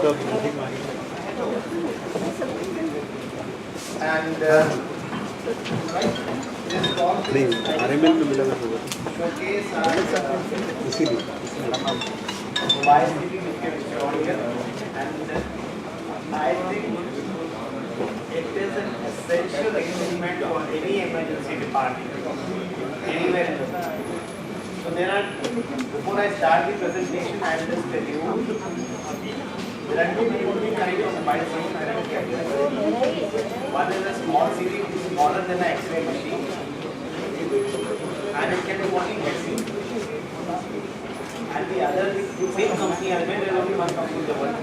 And this call नहीं RML में मिला था showcase इसीलिए mobile TV which can be shown here, and I think it is an essential equipment for any emergency department anywhere in the world. So there are, before I start the presentation, I will just tell you, there are two only kinds of mobile phones currently available. One is a small CD, smaller than an X-ray machine, and it can be working Hexi. And the other, same company has made, there is only one company in the world.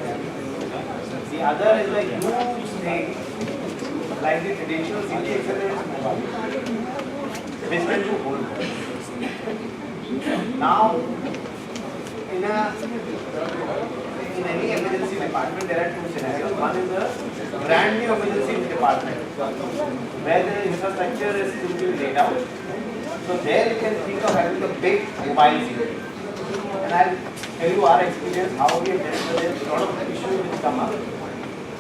The other is a huge thing, like the traditional CD, except it is mobile. Business to hold. Now, in any emergency department, there are two scenarios. One is a brand new emergency department, where the infrastructure is simply laid out. So there you can think of having a big mobile CD. And I'll tell you our experience, how we have dealt with it, a lot of issues which come up.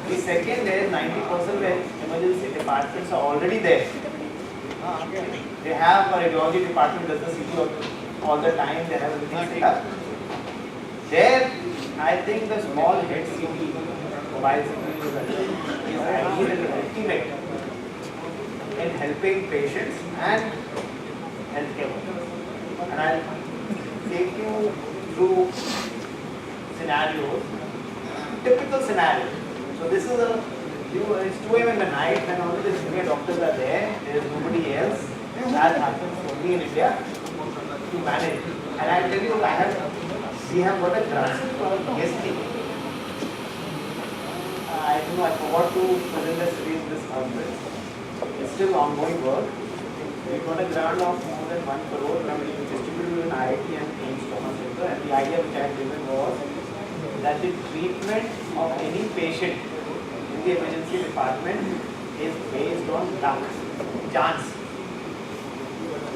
The second is 90% where emergency departments are already there. They have a radiology department, does the CT all the time, they have everything set up. There, I think the small head CT, mobile CT is ideal and ultimate in helping patients and healthcare workers. And I'll take you through scenarios, typical scenarios. So this is it's 2 AM in the night when only the senior doctors are there is nobody else. That happens only in India to manage. And I'll tell you, we have got a grant for yesterday. I know I forgot to present the series this conference. It's still ongoing work. We got a grant of more than 1 crore from distributed in IIT and AIIMS Trauma Center, and the idea which I had given was that the treatment of any patient in the emergency department is based on luck, chance.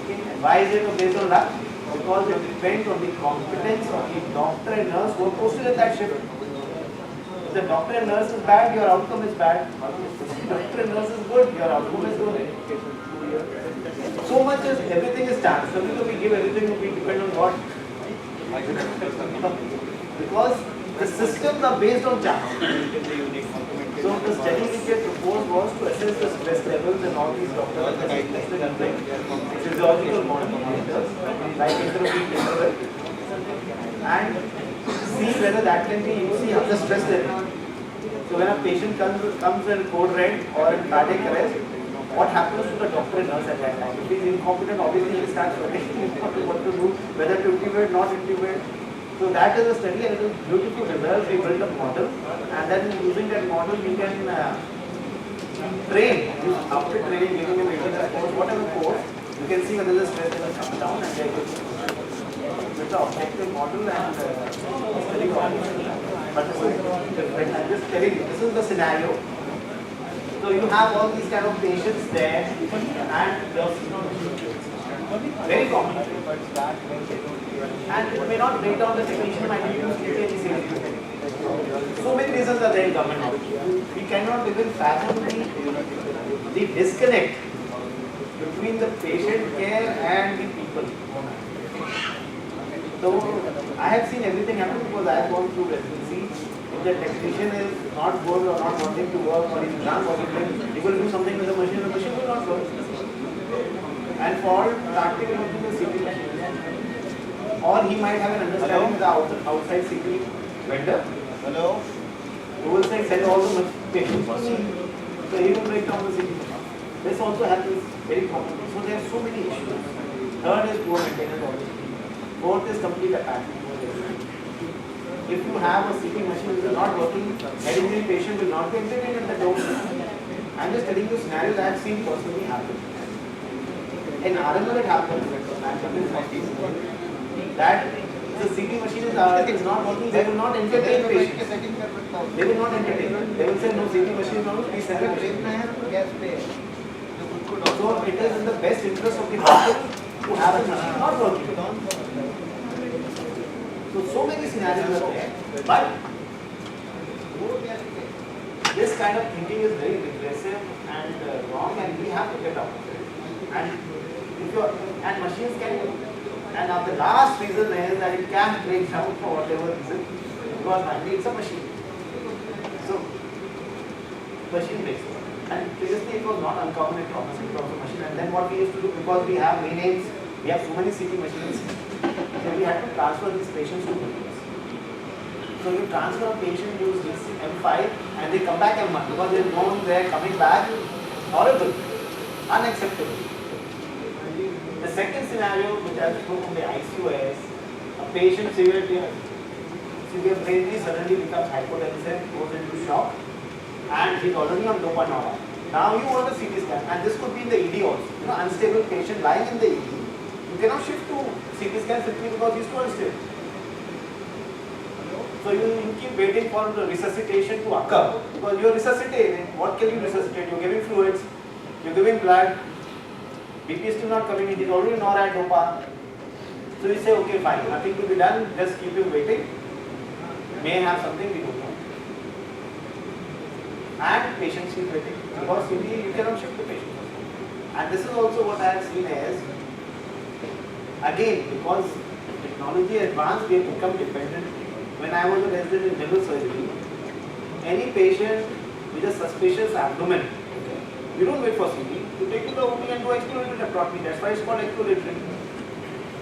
Okay? And why is it based on luck? Because it depends on the competence of the doctor and nurse who are posted at that shift. If the doctor and nurse is bad, your outcome is bad. If the doctor and nurse is good, your outcome is good. So much as everything is chance. Sometimes we give everything, we depend on God. Because the systems are based on chance. So the study which we proposed was to assess the stress levels in all these doctors and physiological monitors like intermittent interval, and see whether that can be used on the stress level. So when a patient comes in code red or in cardiac arrest, what happens to the doctor and nurse at that time? If he is incompetent, obviously he starts sweating, what to do, whether to intubate, not intubate. So that is a study, and it is beautiful results. We built a model, and then using that model we can train. After training, giving him a course, whatever course, you can see whether the stress level comes down, and they will. It's an objective model and study model. But this is different. I'm just telling you, this is the scenario. So you have all these kind of patients there, and very common. And it may not break down, the technician might use KPIC. So many reasons are there in government. We cannot even fathom the disconnect between the patient care and the people. So I have seen everything happen because I have gone through residency. If the technician is not good or not wanting to work, or is not working, he will do something with the machine will not work. And for practical working the CT machine. Or he might have an understanding with the outside CT vendor. Hello. Who will say send all the patients for me. So he will break down the CT. This also happens very commonly. So there are so many issues. Third is poor maintenance of the CT. Fourth is complete apathy. If you have a CT machine which is not working, head injury patient will not be entertained at the door. I am just telling you scenarios I have seen personally happen. In RML it happens. That the CT machine is not working, they will not entertain patients. They will not entertain. They will say no CT machine is not, please send a patient. So it is in the best interest of the hospital to have a machine not working. So many scenarios are there, but kind of thinking is very regressive and wrong, and we have to get out of it. And if you're, and machines can, and now the last reason is that it can break down for whatever reason, because finally it's a machine. So machine breaks. And previously it was not uncommon in trauma center also machine. And then what we used to do, because we have renames, we have so many CT machines, so we had to transfer these patients to computers. So you transfer a patient use this M5 and they come back M1 because they know they are coming back. Horrible, unacceptable. The second scenario which I spoke from the ICU is a patient severe brain disease suddenly becomes hypotensive, goes into shock, and he's already on dopamine. Now you want a CT scan, and this could be in the ED also. You know, unstable patient lying in the ED. You cannot shift to CT scan simply because he's too unstable. So you keep waiting for the resuscitation to occur because you are resuscitating. What can you resuscitate? You're giving fluids, you're giving blood. BP is still not coming in. He's already noradopamine. So you say, okay, fine, nothing to be done. Just keep him waiting. May have something, we don't know. And patients keep waiting because simply you cannot shift the patient. And this is also what I have seen as, again, because technology advanced, we have become dependent. When I was a resident in general surgery, any patient with a suspicious abdomen, you don't wait for CT, you take to the OT and do exploratory nephrotomy. That's why it's called exploratory.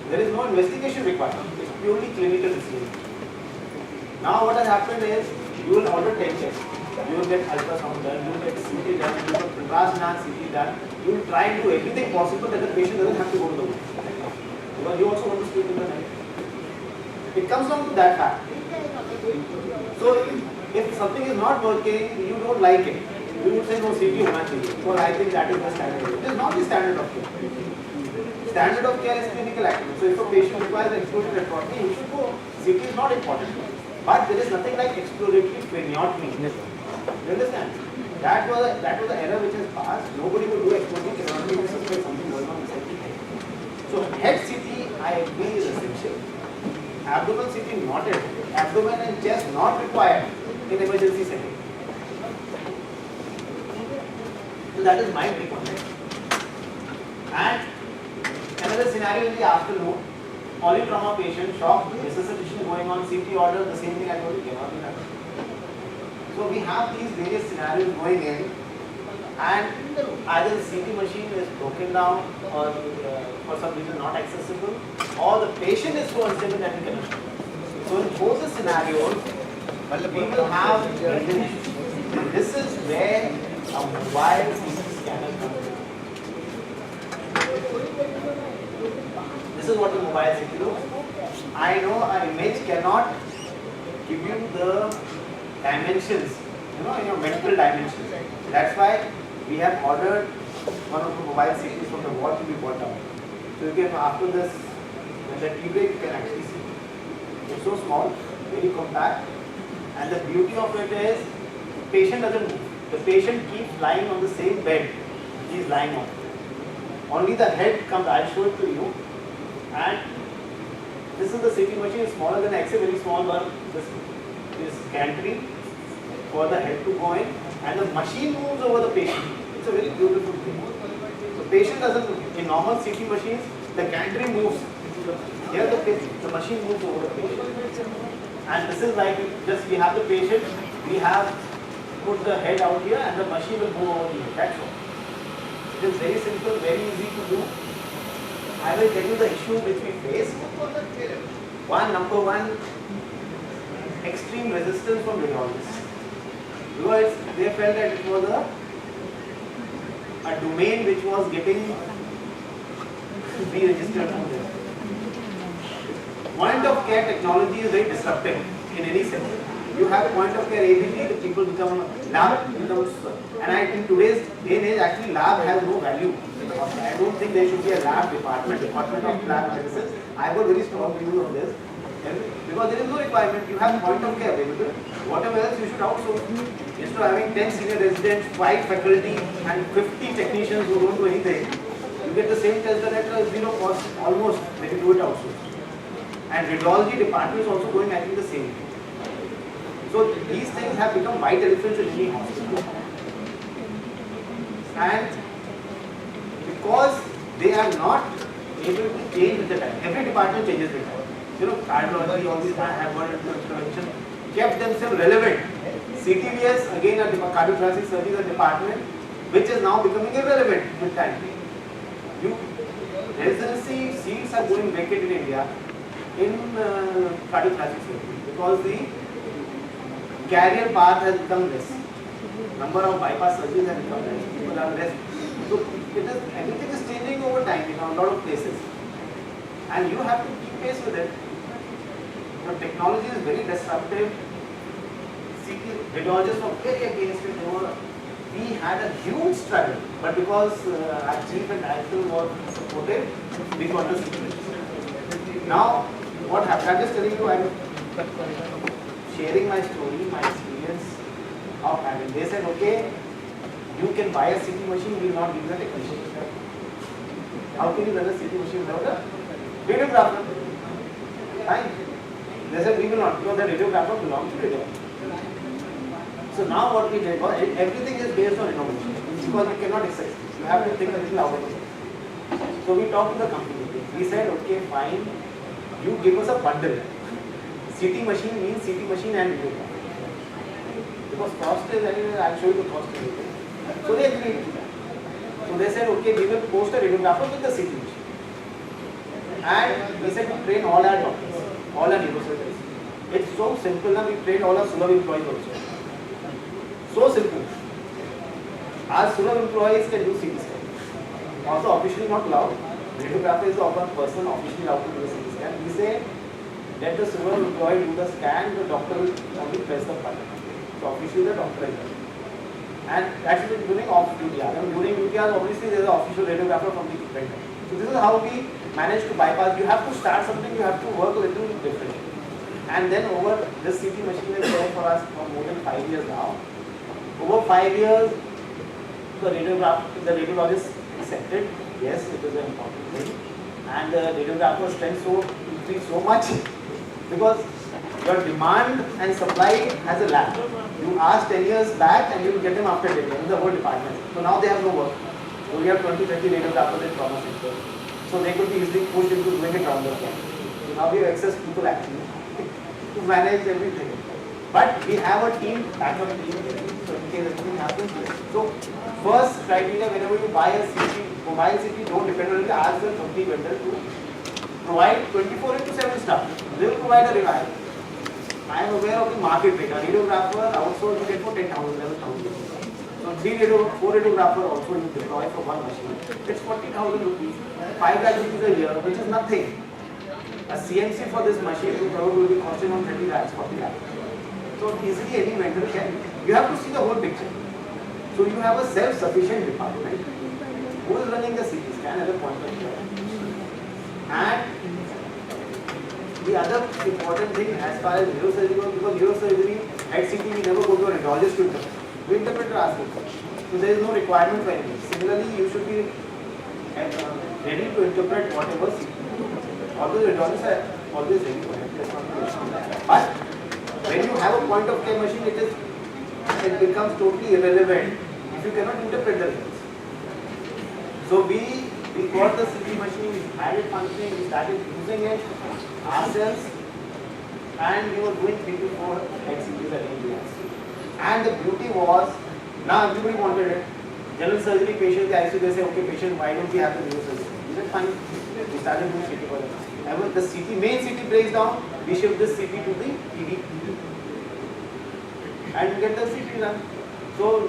There is no investigation required. It's purely clinical decision. Now what has happened is, you will order 10 tests. You will get ultrasound done, you will get CT done, you will get contrast CT done. You will try and do everything possible that the patient doesn't have to go to the OT. Because you also want to sleep in the night. It comes down to that fact. So if something is not working, you don't like it. You would say no, CT hona chahiye, because I think that is the standard. It is not the standard of care. Standard of care is clinical activity. So if a patient requires exploratory nephrotomy, you should go. CT is not important. But there is nothing like exploratory craniotomy. You understand? That was the error which has passed. Nobody would do exploratory craniotomy if suspect something going on inside the head. So head CT, I agree, is essential. Abdomen CT not it. Abdomen and chest not required in emergency setting. So that is my take on it. And another scenario in the afternoon, polytrauma patient, shock, resuscitation going on, CT order, the same thing I told you cannot be done. So we have these various scenarios going in, and either the CT machine is broken down or for some reason not accessible, or the patient is so unstable that we cannot. So in both the scenarios, we will have issues. This is where a mobile CT scanner comes in. This is what the mobile CT looks. I know an image cannot give you the dimensions, in your mental dimensions. That's why we have ordered one of the mobile CTs from the wall to be brought down. So you can, after this, when the tea break, you can actually see. It's so small, very compact, and the beauty of it is the patient doesn't move. The patient keeps lying on the same bed he is lying on. Only the head comes. I'll show it to you. And this is the CT machine, smaller than X-ray, very small one. This gantry for the head to go in, and the machine moves over the patient. It's a very beautiful thing. So patient doesn't move. In normal CT machines, the gantry moves. Here the machine moves over the patient. And this is like, just we have the patient, we have put the head out here and the machine will move over here. That's all. It is very simple, very easy to do. I will tell you the issue which we face. Number one, extreme resistance from radiologists. Because they felt that it was a domain which was getting re-registered from them. Point of care technology is very disruptive in any sector. You have point of care ABT, the people become lab becomes, and in today's day and age, actually lab has no value. I don't think there should be a lab department of lab medicine. I got very strong views on this. Because there is no requirement, you have point of care available. Whatever else you should outsource. Instead of having 10 senior residents, 5 faculty, and 50 technicians who don't do anything, you get the same test done at a zero cost almost when you do it outsourced. And radiology department is also going, I think, the same. So these things have become white elephants in any hospital. And because they are not able to change with the time, every department changes with time. You know, cardiology, all these have got intervention, kept themselves relevant. CTVS, again a cardiothoracic surgery is a department which is now becoming irrelevant with time. Residency seats are going vacant in India in cardiothoracic surgery because the carrier path has become less. Number of bypass surgeries have become less. People are less. So everything is changing over time in a lot of places, and you have to keep pace with it. The technology is very disruptive. Radiologists were very against it. We had a huge struggle, but because our chief and director were supportive, we got the situation. Now, what happened? I'm just telling you, I'm sharing my story, my experience of having. They said, okay, you can buy a CT machine, we will not give you a technician. How can you run a CT machine without a radiographer? Fine. They said, we will not, because the radiographer belongs to radiographer. So now what we did was, everything is based on innovation, because we cannot access. You have to think a little out of it. So we talked to the company. We said, okay, fine, you give us a bundle. CT machine means CT machine and radiographer. Because cost is, I'll show you the cost. So they agreed to that. So they said, okay, we will post a radiographer with the CT machine. And we said, we train all our doctors, all our neurosurgeons. It's so simple now, we train all our Sulabh employees also. So simple. Our Sulabh employees can do CT scan. Also officially not allowed. Radiographer is the one person officially allowed to do a CT scan. We say, let the Sulabh employee do the scan, the doctor will only press the button. So officially the doctor is there. And actually during off-duty hours. During duty hours, obviously there is an official radiographer from the vendor. So this is how we manage to bypass. You have to start something, you have to work a little different. And then over this CT machine is there for us for more than 5 years now. Over 5 years, the radiologist accepted, yes, it is an important thing. And the radiographer strength increased so much because your demand and supply has a lag. You ask 10 years back and you will get them after 10 years in the whole department. So now they have no work. So we have 20, 30 radiographers in trauma center. So they could be easily pushed into doing it round the clock. So now we have access to people actually to manage everything. But we have a team, backup team, so in case anything happens. So first criteria, whenever you buy a CT, mobile CT, don't depend on it, ask the company vendor to provide 24/7 staff. They will provide a revile. I am aware of the market rate. A radiographer outsourced you get for 10,000, 11,000. So 4 radiographer also you deploy for one machine. It's 40,000 rupees, 5 lakh rupees a year, which is nothing. A CNC for this machine will be costing on 30 lakhs, 40 lakhs. So easily any vendor can. You have to see the whole picture. So you have a self-sufficient department who is running the CT scan at a point of time. And the other important thing as far as neurosurgery goes, because neurosurgery at CT we never go to a radiologist to interpret. We interpret ourselves. So there is no requirement for anything. Similarly, you should be ready to interpret whatever CT. Although the radiologists are always ready for it. But when you have a point of care machine, it becomes totally irrelevant if you cannot interpret the results. So we got the CT machine, we had it functioning, we started using it ourselves, and we were doing 3 to 4 CTs at India. And the beauty was, now everybody wanted it. General surgery patients, they say, okay, patient, why don't we have the neurosurgery? We said, fine. We started doing CT for them. And when the main CT breaks down, we shift this CT to the PD. And get the CT done. So,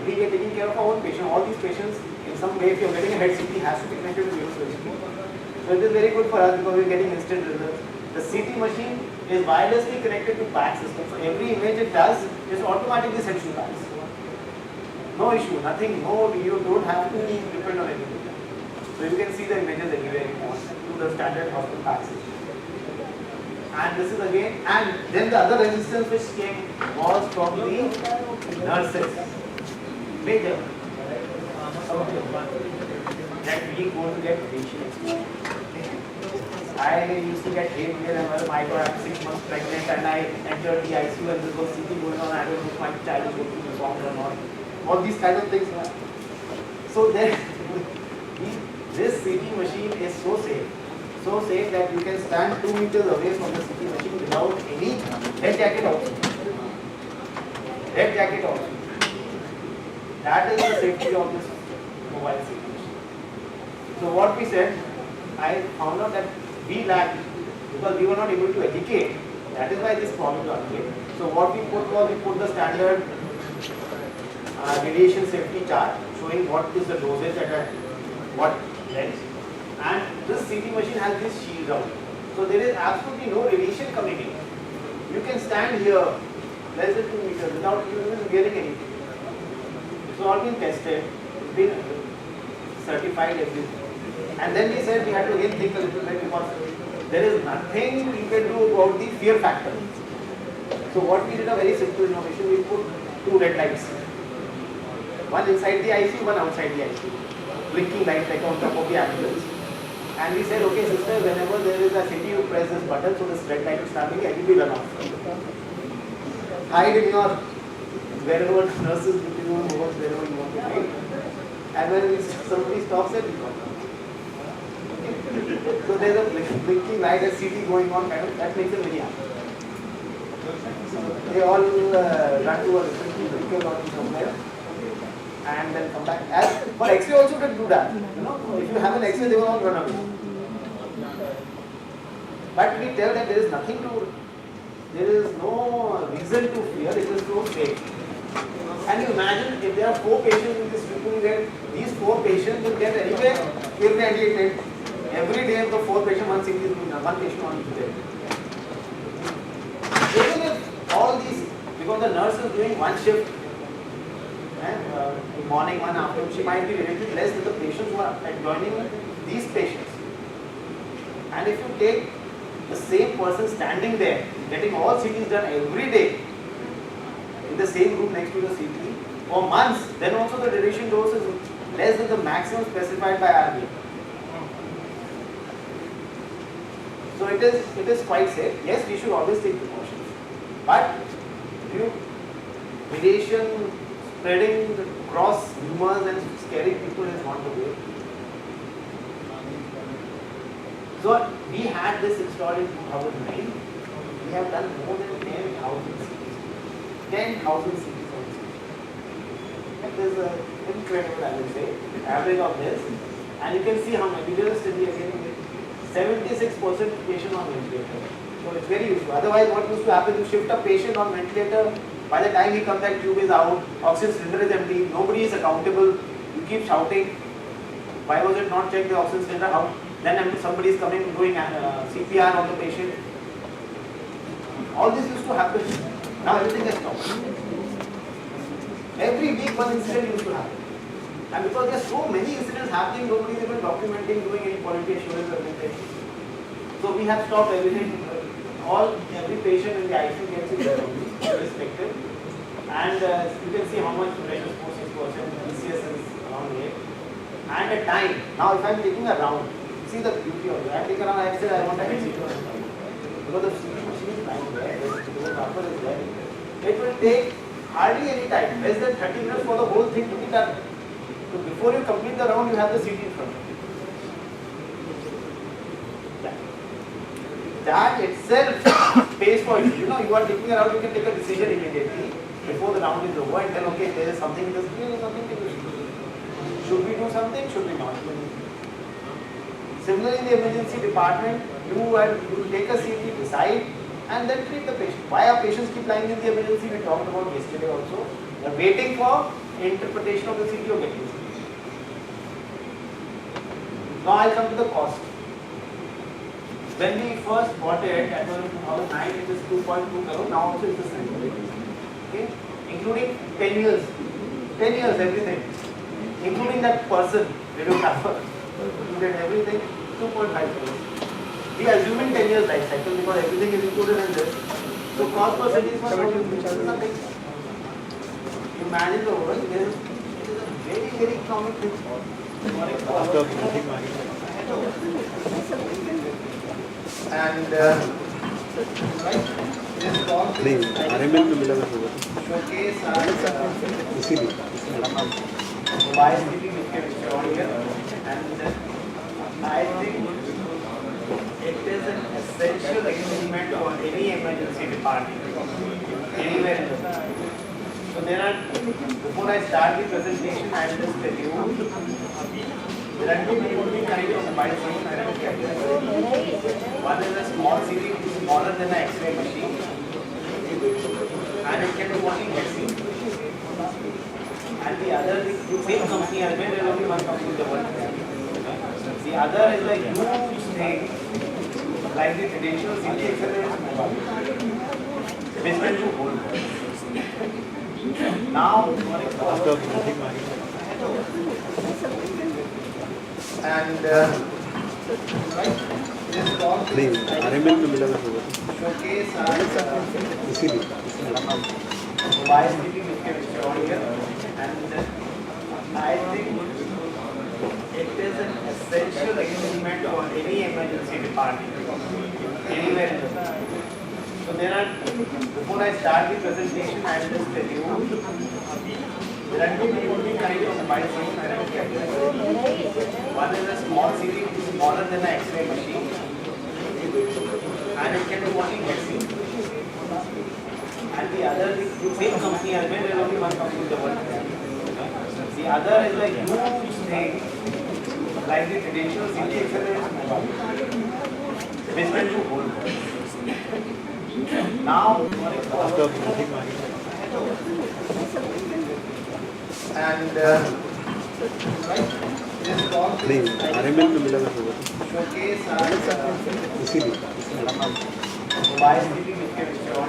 we are taking care of our own patient. All these patients, in some way, if you are getting a head CT, has to be connected to neurosurgery. So, it is very good for us because we are getting instant results. The CT machine is wirelessly connected to PACS system. So, every image it does is automatically sent to PACS. No issue, nothing, you don't have to depend on anything. So, you can see the images anywhere you want to the standard hospital PACS system. And this is again, and then the other resistance which came was from the nurses. Major. That we go to get patient experience. I used to get 8 million ml. I got 6 months pregnant and I entered the ICU and there was CT going on. I don't know if my child is going to be formed or not. All these kind of things. So then, this CT machine is so safe that you can stand 2 meters away from the CT machine without any head jacket also. Head jacket also. That is the safety of this mobile CT machine. So what we said, I found out that we lacked because we were not able to educate. That is why this problem occurred. So what we put was we put the standard radiation safety chart showing what is the dosage at what length, and this CT machine has this shield out. So there is absolutely no radiation coming in. You can stand here less than 2 meters without even wearing anything. It's all been tested, it's been certified, everything. And then we said we had to again think a little bit because there is nothing we can do about the fear factor. So what we did a very simple innovation, we put 2 red lights. One inside the ICU, one outside the ICU. Blinking light like on top of the ambulance. And we said, okay sister, whenever there is a CT, you press this button, so this red light is starting, and it will run off. Hide in your, wherever nurses will be doing work, wherever you want to hide. And when somebody stops it, you come. So there is a blinking light, a CT going on, kind of, that makes them very happy. They all run to a different vehicle or somewhere and then come back. As for X-ray also can do that. You know, if you have an X-ray, they will all run away. But we tell that there is nothing to, there is no reason to fear. It is so safe. And you imagine if there are 4 patients in this treatment, these 4 patients will get anyway irradiated. Every day of the 4 patients, one CT is being done, one patient on each day. Even if all these, because the nurse is doing one shift, morning, one afternoon, she might be related less than the patients who are joining these patients. And if you take the same person standing there, getting all CTs done every day, in the same room next to the CT, for months, then also the radiation dose is less than the maximum specified by RBA. So it is quite safe. Yes, we should always take precautions. But radiation spreading across rumors and scaring people is not the way. So we had this installed in 2009. We have done more than 10,000 cities. 10,000 cities on this. That is incredible, I would say, average of this. And you can see how many videos we are getting 76% patient on ventilator. So it's very useful. Otherwise, what used to happen, you shift a patient on ventilator, by the time he comes back, tube is out, oxygen cylinder is empty, nobody is accountable, you keep shouting, why was it not checked the oxygen cylinder out? Then somebody is coming doing CPR on the patient. All this used to happen. Now everything has stopped. Every week one incident used to happen. And because there are so many incidents happening, nobody is even documenting, doing any quality assurance or anything. So we have stopped everything. Every patient in the ICU gets it irrespective. And you can see how much pressure is 46%, ECS is around 8. And a time. Now if I am taking a round, see the beauty of it. I take a round, I have said I want a head CT. Because the CT machine is lying there, the upper is there. It will take hardly any time, less than 30 minutes for the whole thing to be done. So before you complete the round, you have the CT in front of you. That itself pays for you. You know, you are taking a round, you can take a decision immediately before the round is over and tell, okay, there is something in this, there is nothing to do. Should we do something? Should we not? Similarly, in the emergency department, you take a CT, decide, and then treat the patient. Why our patients keep lying in the emergency? We talked about yesterday also. They are waiting for interpretation of the CT or getting CT. Now I'll come to the cost. When we first bought it, that was in 2009, it was 2.2 crore. Now also it's the same. Okay? Including 10 years. 10 years, everything. Including that person, radiographer. Included everything, 2.5 crore. We are assuming 10 years life cycle because everything is included in this. So cost per city is nothing. Imagine the world, it is a very, very economic thing. and right, this call नहीं RML में मिला था वो showcase our इसीलिए mobile city which can be shown here, and I think it is an essential equipment for any emergency department anywhere in the world. So there are, before I start the presentation, I will just tell you, there are two different kinds of mobile phones I have kept. One is a small CD, smaller than an X-ray machine, and it can do only vaccine. And the other, the same company has made, there is only one company in the world. The other is a huge thing, like the traditional CD accelerator mobile, basement to hold. Now, आपका meeting में and right, this call नहीं RML में मिला था वो showcase our इसीलिए mobile city which can be shown here, and I think it is an essential equipment for any emergency department anywhere in the world. So there are, before I start the presentation, I will just tell you, there are two different kinds of mobile phones I have kept. One is a small CD, smaller than an X-ray machine, and it can do only vaccine. And the other, the same company has made, there is only one company in the world. The other is a huge thing, like the traditional CD accelerator mobile, basement to hold. Now, आपका meeting में and right, this call नहीं RML में मिला था वो showcase our इसीलिए mobile city which can be shown